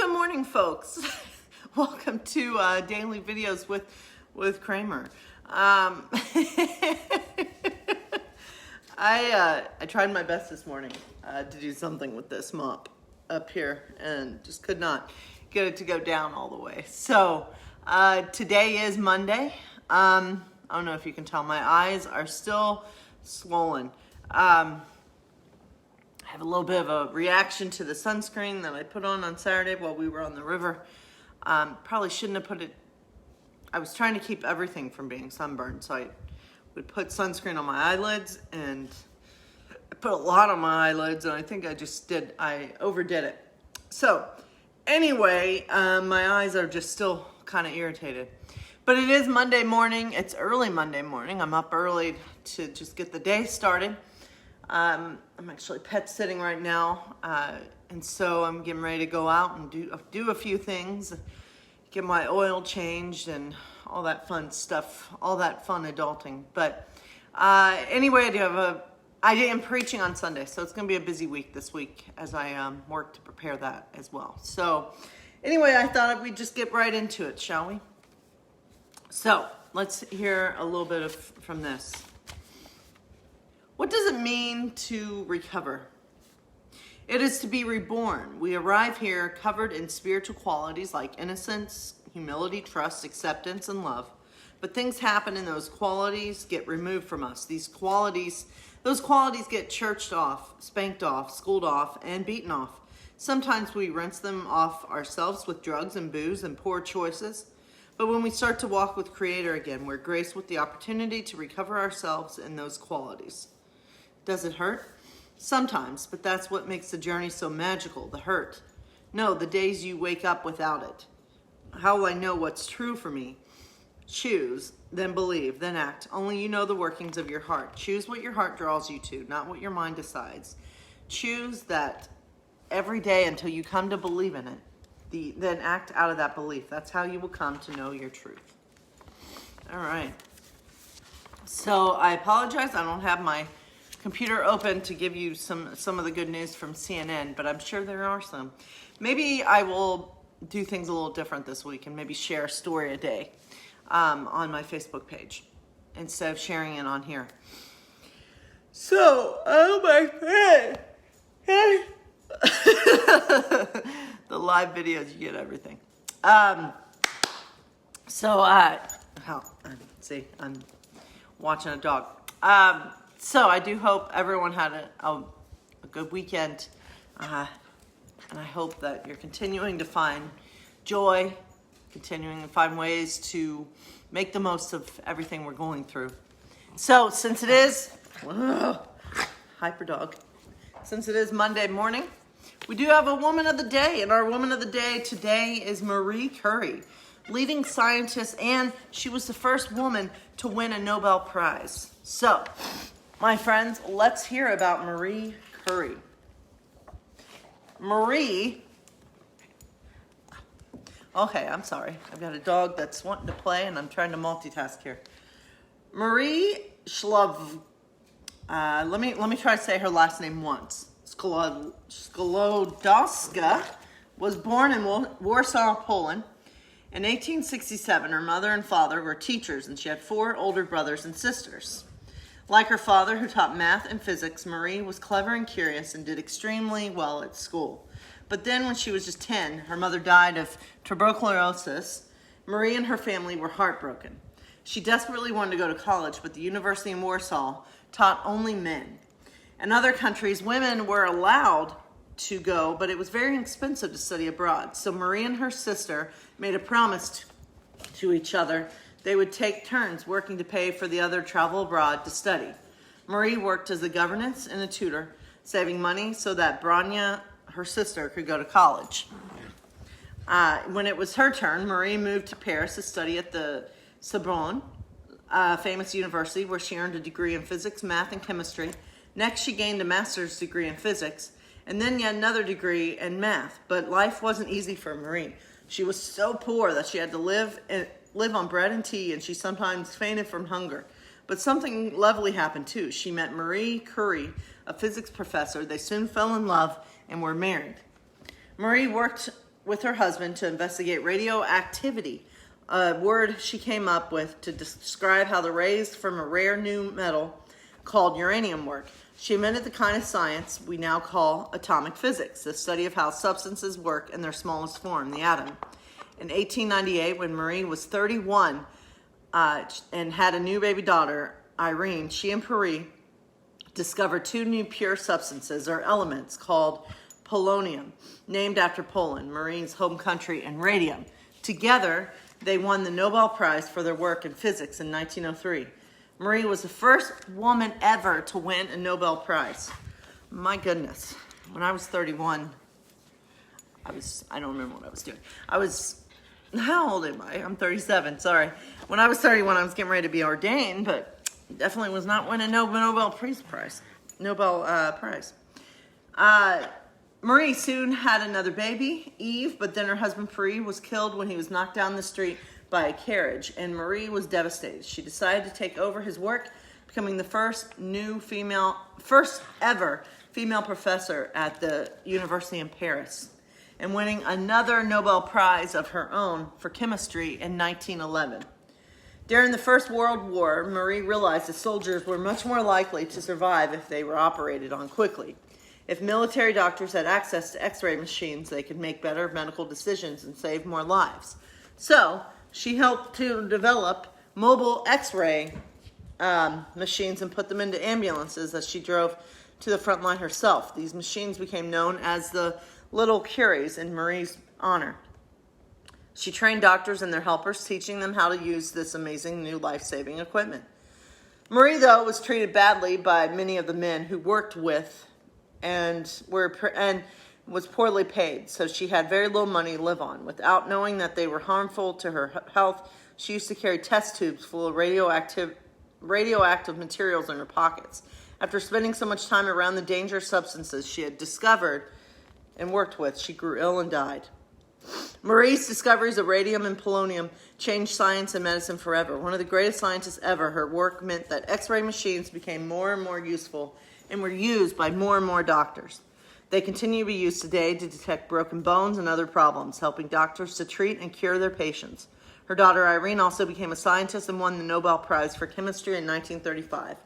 Good morning, folks. Welcome to Daily Videos with Kramer. I tried my best this morning to do something with this mop up here and just could not get it to go down all the way. So today is Monday. I don't know if you can tell, my eyes are still swollen. I have a little bit of a reaction to the sunscreen that I put on Saturday while we were on the river. Probably shouldn't have put it. I was trying to keep everything from being sunburned, so I would put sunscreen on my eyelids, and I put a lot on my eyelids, and I think I overdid it. So anyway, my eyes are just still kind of irritated. But it is Monday morning. It's early Monday morning. I'm up early to just get the day started. I'm actually pet sitting right now, and so I'm getting ready to go out and do a few things, get my oil changed and all that fun stuff, all that fun adulting. But anyway, I am preaching on Sunday, so it's going to be a busy week this week as I work to prepare that as well. So anyway, I thought we'd just get right into it, shall we? So let's hear a little bit from this. What does it mean to recover? It is to be reborn. We arrive here covered in spiritual qualities like innocence, humility, trust, acceptance, and love. But things happen and those qualities get removed from us. Those qualities get churched off, spanked off, schooled off, and beaten off. Sometimes we rinse them off ourselves with drugs and booze and poor choices. But when we start to walk with Creator again, we're graced with the opportunity to recover ourselves in those qualities. Does it hurt? Sometimes, but that's what makes the journey so magical, the hurt. No, the days you wake up without it. How will I know what's true for me? Choose, then believe, then act. Only you know the workings of your heart. Choose what your heart draws you to, not what your mind decides. Choose that every day until you come to believe in it. Then act out of that belief. That's how you will come to know your truth. All right. So I apologize. I don't have my computer open to give you some of the good news from CNN, but I'm sure there are some. Maybe I will do things a little different this week and maybe share a story a day on my Facebook page instead of sharing it on here. So, oh my God. The live videos, you get everything. See, I'm watching a dog. So I do hope everyone had a good weekend, and I hope that you're continuing to find joy, continuing to find ways to make the most of everything we're going through. So since it is, hyper dog, since it is Monday morning, we do have a woman of the day, and our woman of the day today is Marie Curie, leading scientist, and she was the first woman to win a Nobel Prize. So, my friends, let's hear about Marie Curie. Okay, I'm sorry. I've got a dog that's wanting to play, and I'm trying to multitask here. Marie Sklodowska. Let me try to say her last name once. Sklodowska was born in Warsaw, Poland. In 1867, her mother and father were teachers, and she had 4 older brothers and sisters. Like her father, who taught math and physics, Marie was clever and curious and did extremely well at school. But then when she was just 10, her mother died of tuberculosis. Marie and her family were heartbroken. She desperately wanted to go to college, but the university in Warsaw taught only men. In other countries, women were allowed to go, but it was very expensive to study abroad. So Marie and her sister made a promise to each other. They would take turns working to pay for the other travel abroad to study. Marie worked as a governess and a tutor, saving money so that Branya, her sister, could go to college. When it was her turn, Marie moved to Paris to study at the Sorbonne, a famous university where she earned a degree in physics, math, and chemistry. Next, she gained a master's degree in physics, and then yet another degree in math. But life wasn't easy for Marie. She was so poor that she had to live on bread and tea, and she sometimes fainted from hunger. But something lovely happened too. She met Marie Curie, a physics professor. They soon fell in love and were married. Marie worked with her husband to investigate radioactivity, a word she came up with to describe how the rays from a rare new metal called uranium work. She invented the kind of science we now call atomic physics, the study of how substances work in their smallest form, the atom. In 1898, when Marie was 31 and had a new baby daughter, Irene, she and Paris discovered two new pure substances or elements called polonium, named after Poland, Marie's home country, and radium. Together, they won the Nobel Prize for their work in physics in 1903. Marie was the first woman ever to win a Nobel Prize. My goodness. When I was 31, I don't remember what I was doing. How old am I? I'm 37, sorry. When I was 31, I was getting ready to be ordained, but definitely was not winning a Nobel Prize. Marie soon had another baby, Eve, but then her husband Paris was killed when he was knocked down the street by a carriage, and Marie was devastated. She decided to take over his work, becoming the first ever female professor at the University in Paris, and winning another Nobel Prize of her own for chemistry in 1911. During the First World War, Marie realized that soldiers were much more likely to survive if they were operated on quickly. If military doctors had access to x-ray machines, they could make better medical decisions and save more lives. So, she helped to develop mobile x-ray machines and put them into ambulances as she drove to the front line herself. These machines became known as the Little Curies in Marie's honor. She trained doctors and their helpers, teaching them how to use this amazing new life-saving equipment. Marie, though, was treated badly by many of the men who worked with and was poorly paid, so she had very little money to live on. Without knowing that they were harmful to her health, she used to carry test tubes full of radioactive materials in her pockets. After spending so much time around the dangerous substances she had discovered and worked with, she grew ill and died. Marie's discoveries of radium and polonium changed science and medicine forever. One of the greatest scientists ever, her work meant that x-ray machines became more and more useful and were used by more and more doctors. They continue to be used today to detect broken bones and other problems, helping doctors to treat and cure their patients. Her daughter Irene also became a scientist and won the Nobel Prize for chemistry in 1935.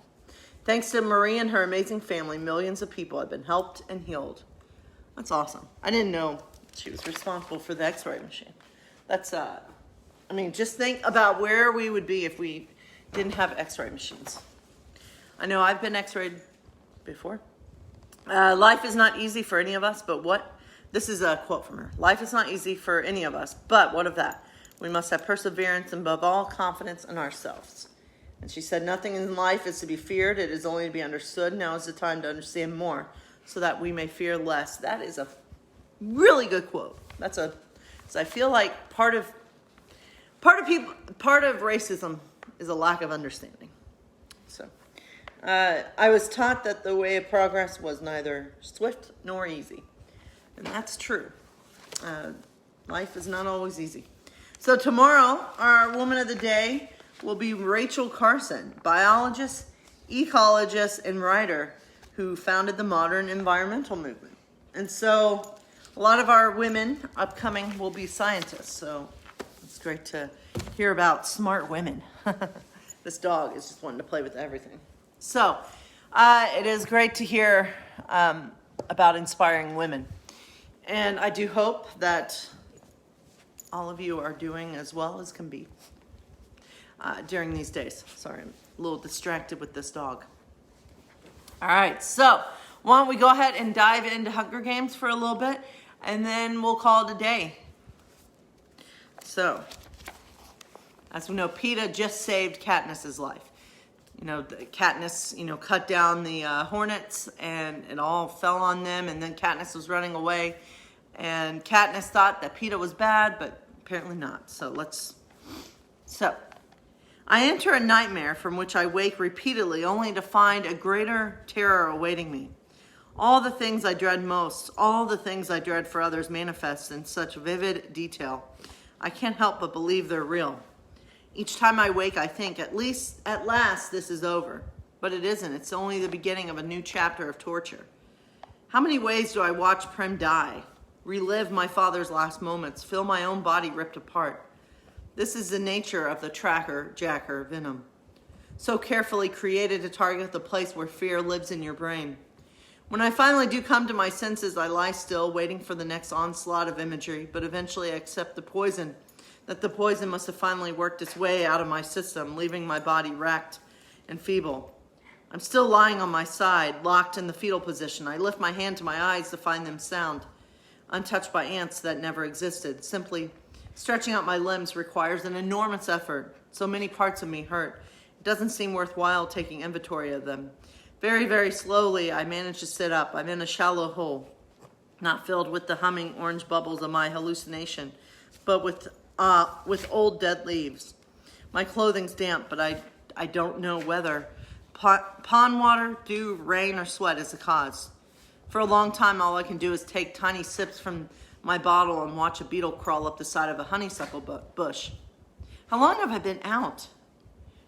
Thanks to Marie and her amazing family, millions of people have been helped and healed. That's awesome. I didn't know she was responsible for the x-ray machine. Just think about where we would be if we didn't have x-ray machines. I know I've been x-rayed before. Life is not easy for any of us, but this is a quote from her. Life is not easy for any of us, but what of that? We must have perseverance and above all confidence in ourselves. And she said, nothing in life is to be feared. It is only to be understood. Now is the time to understand more so that we may fear less. That is a really good quote. So I feel like part of racism is a lack of understanding. So I was taught that the way of progress was neither swift nor easy. And that's true. Life is not always easy. So tomorrow, our woman of the day will be Rachel Carson, biologist, ecologist, and writer who founded the modern environmental movement. And so a lot of our women upcoming will be scientists. So it's great to hear about smart women. This dog is just wanting to play with everything. So it is great to hear about inspiring women. And I do hope that all of you are doing as well as can be during these days. Sorry, I'm a little distracted with this dog. All right, so why don't we go ahead and dive into Hunger Games for a little bit, and then we'll call it a day. So, as we know, Peeta just saved Katniss's life. Katniss, cut down the hornets, and it all fell on them, and then Katniss was running away. And Katniss thought that Peeta was bad, but apparently not. So, I enter a nightmare from which I wake repeatedly, only to find a greater terror awaiting me. All the things I dread most, all the things I dread for others manifest in such vivid detail. I can't help but believe they're real. Each time I wake, I think, at last, this is over. But it isn't. It's only the beginning of a new chapter of torture. How many ways do I watch Prem die? relive my father's last moments, feel my own body ripped apart. This is the nature of the tracker jacker venom, so carefully created to target the place where fear lives in your brain. When I finally do come to my senses, I lie still, waiting for the next onslaught of imagery, but eventually I accept the poison must have finally worked its way out of my system, leaving my body racked and feeble. I'm still lying on my side, locked in the fetal position. I lift my hand to my eyes to find them sound, untouched by ants that never existed. Simply stretching out my limbs requires an enormous effort. So many parts of me hurt. It doesn't seem worthwhile taking inventory of them. Very, very slowly, I manage to sit up. I'm in a shallow hole, not filled with the humming orange bubbles of my hallucination, but with old dead leaves. My clothing's damp, but I don't know whether pond water, dew, rain, or sweat is the cause. For a long time, all I can do is take tiny sips from my bottle and watch a beetle crawl up the side of a honeysuckle bush. How long have I been out?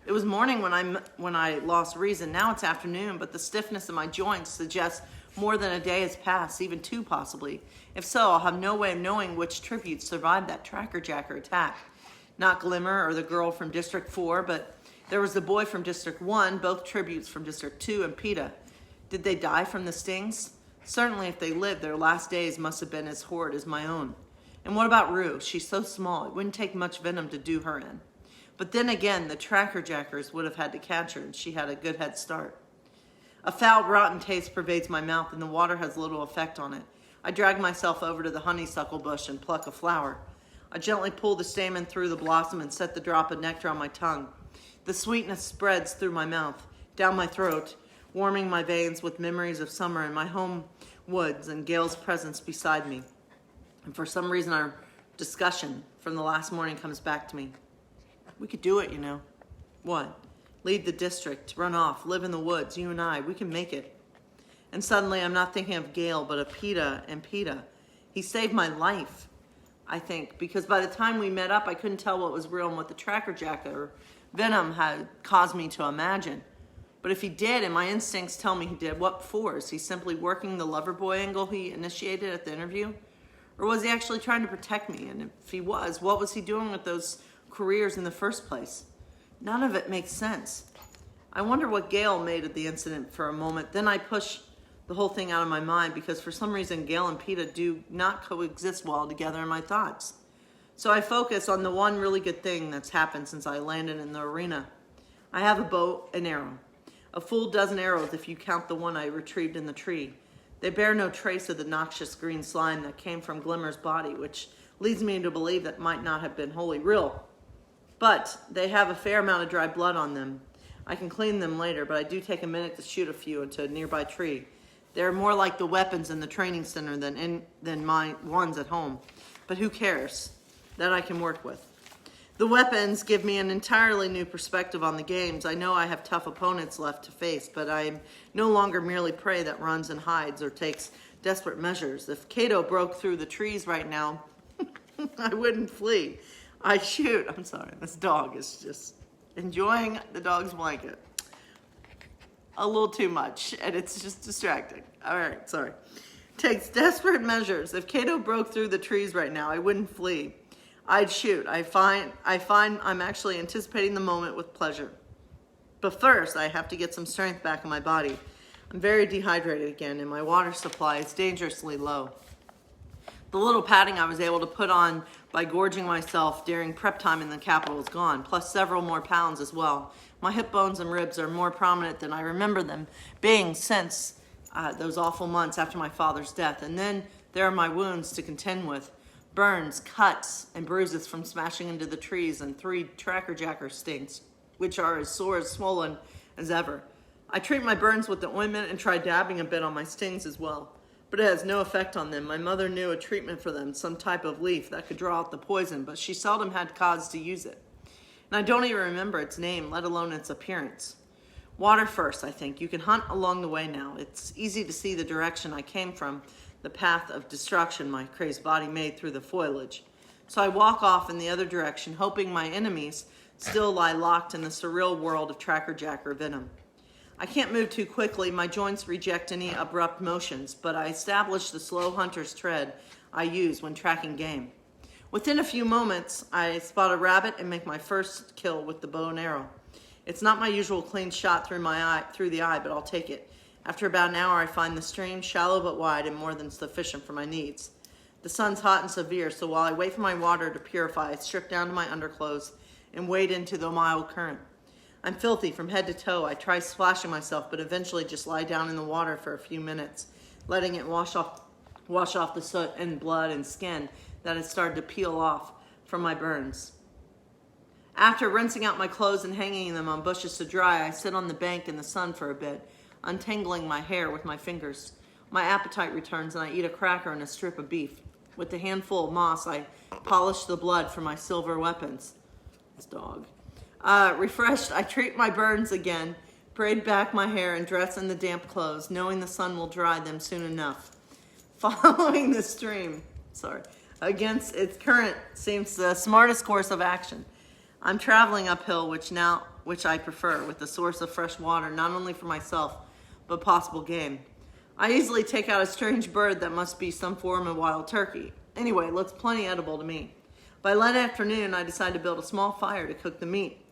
It was morning when I lost reason. Now it's afternoon, but the stiffness in my joints suggests more than a day has passed, even two possibly. If so, I'll have no way of knowing which tributes survived that tracker jacker attack. Not Glimmer or the girl from District 4, but there was the boy from District 1, both tributes from District 2, and PETA. Did they die from the stings? Certainly if they lived, their last days must have been as horrid as my own. And what about Rue? She's so small, it wouldn't take much venom to do her in. But then again, the tracker jackers would have had to catch her, and she had a good head start. A foul, rotten taste pervades my mouth, and the water has little effect on it. I drag myself over to the honeysuckle bush and pluck a flower. I gently pull the stamen through the blossom and set the drop of nectar on my tongue. The sweetness spreads through my mouth, down my throat, warming my veins with memories of summer and my home woods and Gail's presence beside me. And for some reason, our discussion from the last morning comes back to me. We could do it, you know. What? Leave the district, run off, live in the woods, you and I, we can make it. And suddenly I'm not thinking of Gail, but of PETA and PETA. He saved my life, I think, because by the time we met up, I couldn't tell what was real and what the tracker jacker venom had caused me to imagine. But if he did, and my instincts tell me he did, what for? Is he simply working the lover boy angle he initiated at the interview? Or was he actually trying to protect me? And if he was, what was he doing with those careers in the first place? None of it makes sense. I wonder what Gail made of the incident for a moment. Then I push the whole thing out of my mind because for some reason Gail and PETA do not coexist well together in my thoughts. So I focus on the one really good thing that's happened since I landed in the arena. I have a bow and arrow. A full dozen arrows if you count the one I retrieved in the tree. They bear no trace of the noxious green slime that came from Glimmer's body, which leads me to believe that might not have been wholly real. But they have a fair amount of dry blood on them. I can clean them later, but I do take a minute to shoot a few into a nearby tree. They're more like the weapons in the training center than my ones at home. But who cares? That I can work with. The weapons give me an entirely new perspective on the games. I know I have tough opponents left to face, but I am no longer merely prey that runs and hides or takes desperate measures. If Kato broke through the trees right now, I wouldn't flee. I'd shoot. I'm sorry, this dog is just enjoying the dog's blanket a little too much, and it's just distracting. All right, sorry. Takes desperate measures. If Kato broke through the trees right now, I wouldn't flee. I'd shoot. I find I'm actually anticipating the moment with pleasure. But first, I have to get some strength back in my body. I'm very dehydrated again, and my water supply is dangerously low. The little padding I was able to put on by gorging myself during prep time in the Capitol is gone, plus several more pounds as well. My hip bones and ribs are more prominent than I remember them being since those awful months after my father's death. And then there are my wounds to contend with. Burns, cuts, and bruises from smashing into the trees and 3 tracker jacker stings, which are as sore as swollen as ever. I treat my burns with the ointment and try dabbing a bit on my stings as well. But it has no effect on them. My mother knew a treatment for them, some type of leaf that could draw out the poison, but she seldom had cause to use it. And I don't even remember its name, let alone its appearance. Water first, I think. You can hunt along the way now. It's easy to see the direction I came from, the path of destruction my crazed body made through the foliage. So I walk off in the other direction, hoping my enemies still lie locked in the surreal world of tracker jacker venom. I can't move too quickly. My joints reject any abrupt motions, but I establish the slow hunter's tread. I use when tracking game. Within a few moments, I spot a rabbit and make my first kill with the bow and arrow. It's not my usual clean shot through the eye, but I'll take it. After about an hour, I find the stream shallow but wide and more than sufficient for my needs. The sun's hot and severe, so while I wait for my water to purify, I strip down to my underclothes and wade into the mild current. I'm filthy from head to toe. I try splashing myself, but eventually just lie down in the water for a few minutes, letting it wash off the soot and blood and skin that had started to peel off from my burns. After rinsing out my clothes and hanging them on bushes to dry, I sit on the bank in the sun for a bit, untangling my hair with my fingers. My appetite returns and I eat a cracker and a strip of beef. With a handful of moss, I polish the blood from my silver weapons. This dog. Refreshed, I treat my burns again, braid back my hair and dress in the damp clothes, knowing the sun will dry them soon enough. Following the stream, against its current seems the smartest course of action. I'm traveling uphill, which I prefer, with the source of fresh water, not only for myself, but possible game. I easily take out a strange bird that must be some form of wild turkey. Anyway, it looks plenty edible to me. By late afternoon, I decide to build a small fire to cook the meat,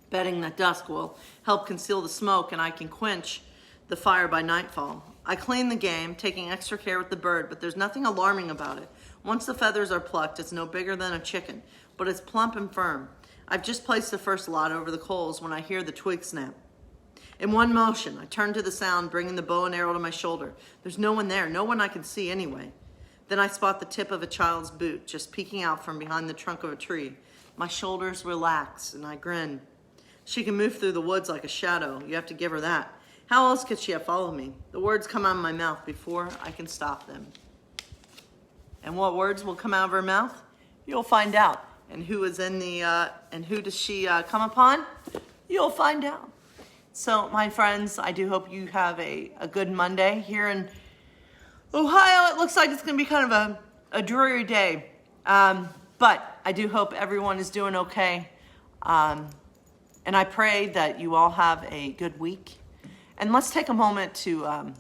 betting that dusk will help conceal the smoke and I can quench the fire by nightfall. I clean the game, taking extra care with the bird, but there's nothing alarming about it. Once the feathers are plucked, it's no bigger than a chicken, but it's plump and firm. I've just placed the first lot over the coals when I hear the twig snap. In one motion, I turn to the sound, bringing the bow and arrow to my shoulder. There's no one there, no one I can see anyway. Then I spot the tip of a child's boot just peeking out from behind the trunk of a tree. My shoulders relax and I grin. She can move through the woods like a shadow. You have to give her that. How else could she have followed me? The words come out of my mouth before I can stop them. And what words will come out of her mouth? You'll find out. And who is in the, and who does she come upon? You'll find out. So, my friends, I do hope you have a good Monday. Here in Ohio, it looks like it's going to be kind of a dreary day. But I do hope everyone is doing okay. And I pray that you all have a good week. And let's take a moment to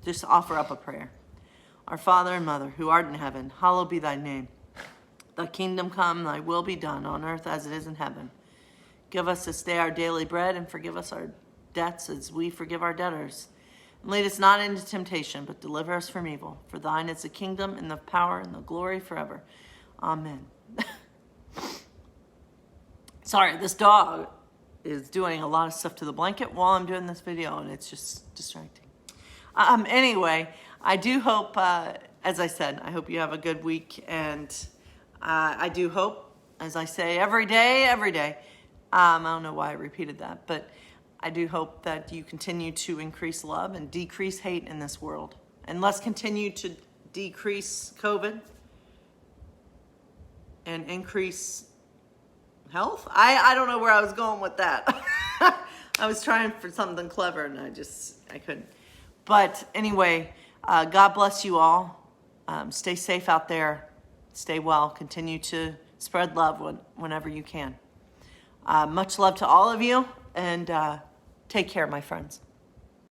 just offer up a prayer. Our Father and Mother, who art in heaven, hallowed be thy name. Thy kingdom come, thy will be done on earth as it is in heaven. Give us this day our daily bread and forgive us our debts as we forgive our debtors. And lead us not into temptation, but deliver us from evil. For thine is the kingdom and the power and the glory forever. Amen. Sorry, this dog is doing a lot of stuff to the blanket while I'm doing this video, and it's just distracting. Anyway, I do hope, as I said, I hope you have a good week, and I do hope, as I say every day, I don't know why I repeated that, but I do hope that you continue to increase love and decrease hate in this world. And let's continue to decrease COVID and increase health. I don't know where I was going with that. I was trying for something clever and I couldn't. But anyway, God bless you all. Stay safe out there. Stay well. Continue to spread love whenever you can. Much love to all of you, and take care, my friends.